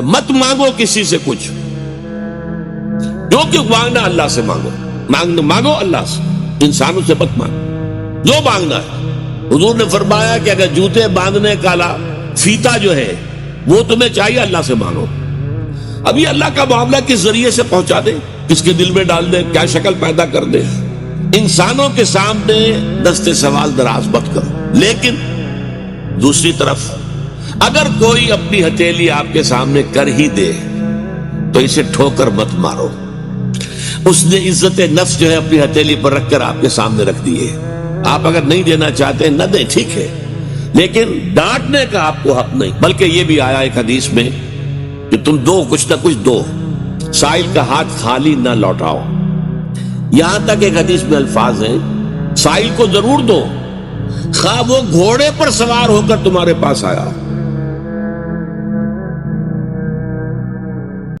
مت مانگو کسی سے کچھ، جو کہ مانگنا اللہ سے مانگو، مانگو اللہ سے، انسانوں سے مت مانگو جو مانگنا ہے۔ حضور نے فرمایا کہ اگر جوتے باندھنے کا فیتا جو ہے وہ تمہیں چاہیے، اللہ سے مانگو۔ ابھی اللہ کا معاملہ کس ذریعے سے پہنچا دے، کس کے دل میں ڈال دے، کیا شکل پیدا کر دے، انسانوں کے سامنے دستے سوال دراز مت کرو۔ لیکن دوسری طرف اگر کوئی اپنی ہتھیلی آپ کے سامنے کر ہی دے تو اسے ٹھوکر مت مارو۔ اس نے عزت نفس جو ہے اپنی ہتھیلی پر رکھ کر آپ کے سامنے رکھ دی ہے۔ آپ اگر نہیں دینا چاہتے نہ دیں، ٹھیک ہے، لیکن ڈانٹنے کا آپ کو حق نہیں۔ بلکہ یہ بھی آیا ایک حدیث میں کہ تم دو، کچھ نہ کچھ دو، سائل کا ہاتھ خالی نہ لوٹاؤ۔ یہاں تک ایک حدیث میں الفاظ ہیں سائل کو ضرور دو، خواہ وہ گھوڑے پر سوار ہو کر تمہارے پاس آیا۔